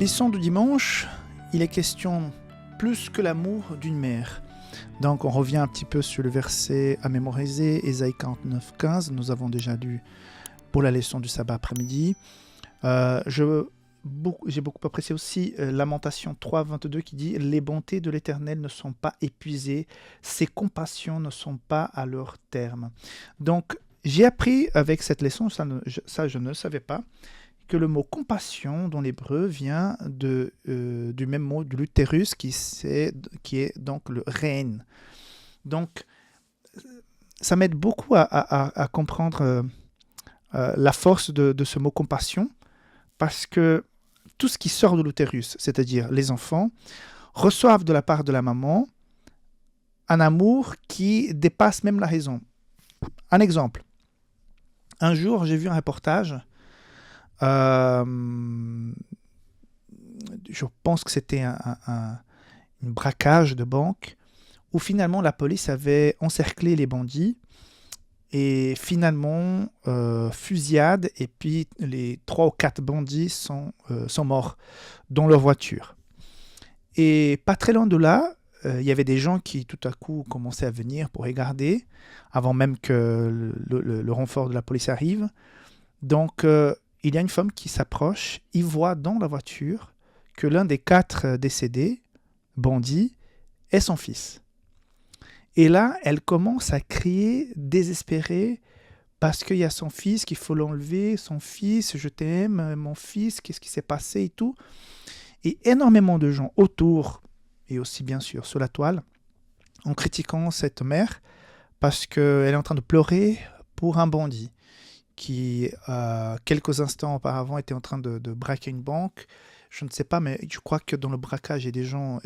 Leçon du dimanche, il est question plus que l'amour d'une mère. Donc on revient un petit peu sur le verset à mémoriser, Ésaïe 49, 15, nous avons déjà lu pour la leçon du sabbat après-midi. J'ai beaucoup apprécié aussi Lamentation 3, 22 qui dit « Les bontés de l'Éternel ne sont pas épuisées, ses compassions ne sont pas à leur terme. » Donc j'ai appris avec cette leçon, ça je ne le savais pas, que le mot compassion dans l'hébreu vient du même mot de l'utérus qui est donc le rein. Donc ça m'aide beaucoup à comprendre la force de ce mot compassion, parce que tout ce qui sort de l'utérus, c'est-à-dire les enfants, reçoivent de la part de la maman un amour qui dépasse même la raison. Un exemple. Un jour, j'ai vu un reportage. Je pense que c'était un braquage de banque où finalement la police avait encerclé les bandits et finalement fusillade, et puis les 3 ou 4 bandits sont morts dans leur voiture. Et pas très loin de là, il y avait des gens qui tout à coup commençaient à venir pour regarder avant même que le renfort de la police arrive. Donc il y a une femme qui s'approche, il voit dans la voiture que l'un des 4 décédés, bandits, est son fils. Et là, elle commence à crier désespérée parce qu'il y a son fils, qu'il faut l'enlever, son fils, je t'aime, mon fils, qu'est-ce qui s'est passé et tout. Et énormément de gens autour, et aussi bien sûr sur la toile, en critiquant cette mère parce qu'elle est en train de pleurer pour un bandit qui, quelques instants auparavant, était en train de braquer une banque. Je ne sais pas, mais je crois que dans le braquage, il y a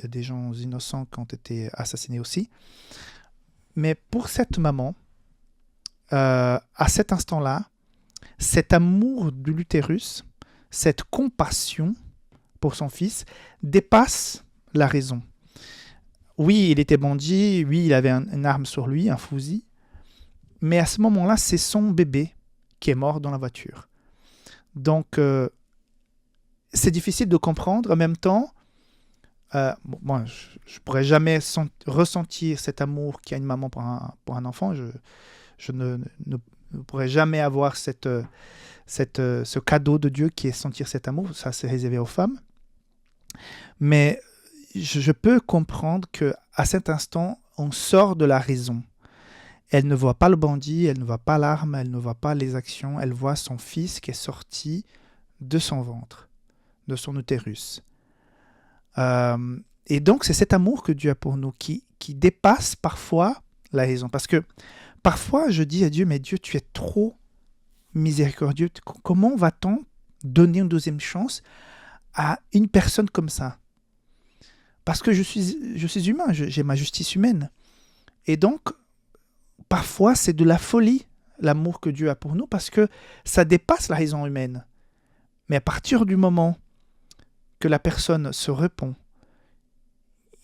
des gens innocents qui ont été assassinés aussi. Mais pour cette maman, à cet instant-là, cet amour de l'utérus, cette compassion pour son fils, dépasse la raison. Oui, il était bandit, oui, il avait une arme sur lui, un fusil, mais à ce moment-là, c'est son bébé qui est mort dans la voiture. Donc, c'est difficile de comprendre. En même temps, moi, je ne pourrais jamais ressentir cet amour qu'a une maman pour un enfant. Je ne pourrais jamais avoir ce cadeau de Dieu qui est sentir cet amour. Ça, c'est réservé aux femmes. Mais je peux comprendre qu'à cet instant, on sort de la raison. Elle ne voit pas le bandit, elle ne voit pas l'arme, elle ne voit pas les actions. Elle voit son fils qui est sorti de son ventre, de son utérus. Et donc, c'est cet amour que Dieu a pour nous qui dépasse parfois la raison. Parce que parfois, je dis à Dieu, mais Dieu, tu es trop miséricordieux. Comment va-t-on donner une deuxième chance à une personne comme ça? Parce que je suis humain, j'ai ma justice humaine. Et donc, parfois, c'est de la folie, l'amour que Dieu a pour nous, parce que ça dépasse la raison humaine. Mais à partir du moment que la personne se repent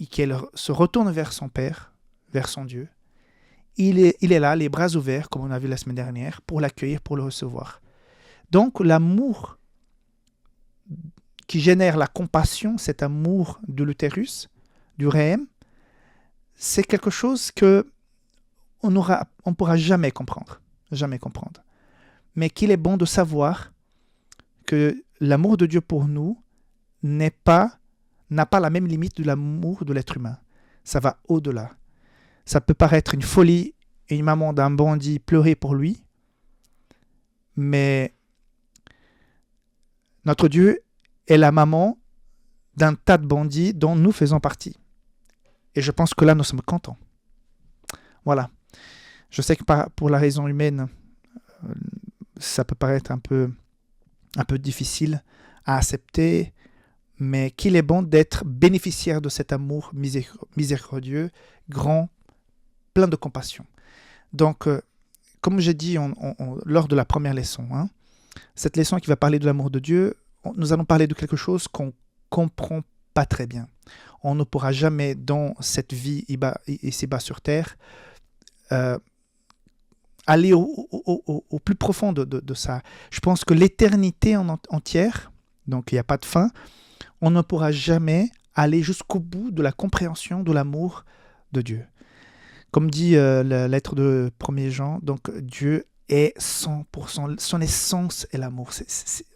et qu'elle se retourne vers son Père, vers son Dieu, il est là, les bras ouverts, comme on a vu la semaine dernière, pour l'accueillir, pour le recevoir. Donc l'amour qui génère la compassion, cet amour de l'utérus, du réem, c'est quelque chose que on pourra jamais comprendre. Jamais comprendre. Mais qu'il est bon de savoir que l'amour de Dieu pour nous n'a pas la même limite de l'amour de l'être humain. Ça va au-delà. Ça peut paraître une folie et une maman d'un bandit pleurer pour lui, mais notre Dieu est la maman d'un tas de bandits dont nous faisons partie. Et je pense que là, nous sommes contents. Voilà. Je sais que pour la raison humaine, ça peut paraître un peu difficile à accepter, mais qu'il est bon d'être bénéficiaire de cet amour miséricordieux, grand, plein de compassion. Donc, comme j'ai dit lors de la première leçon, cette leçon qui va parler de l'amour de Dieu, nous allons parler de quelque chose qu'on ne comprend pas très bien. On ne pourra jamais, dans cette vie ici-bas sur Terre, aller au plus profond de ça. Je pense que l'éternité entière, donc il n'y a pas de fin, on ne pourra jamais aller jusqu'au bout de la compréhension de l'amour de Dieu. Comme dit la lettre de 1er Jean, donc Dieu est 100%, son essence est l'amour.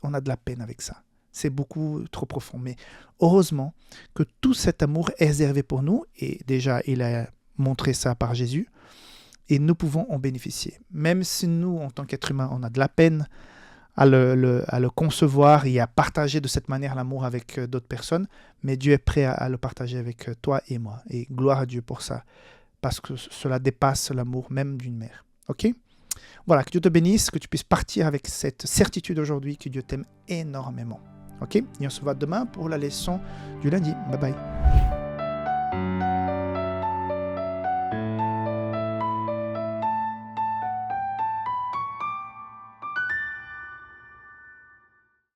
On a de la peine avec ça. C'est beaucoup trop profond. Mais heureusement que tout cet amour est réservé pour nous, et déjà il a montré ça par Jésus, et nous pouvons en bénéficier. Même si nous, en tant qu'êtres humains, on a de la peine à le concevoir et à partager de cette manière l'amour avec d'autres personnes, mais Dieu est prêt à le partager avec toi et moi. Et gloire à Dieu pour ça, parce que cela dépasse l'amour même d'une mère. Ok ? Voilà, que Dieu te bénisse, que tu puisses partir avec cette certitude aujourd'hui que Dieu t'aime énormément. Ok ? Et on se voit demain pour la leçon du lundi. Bye bye.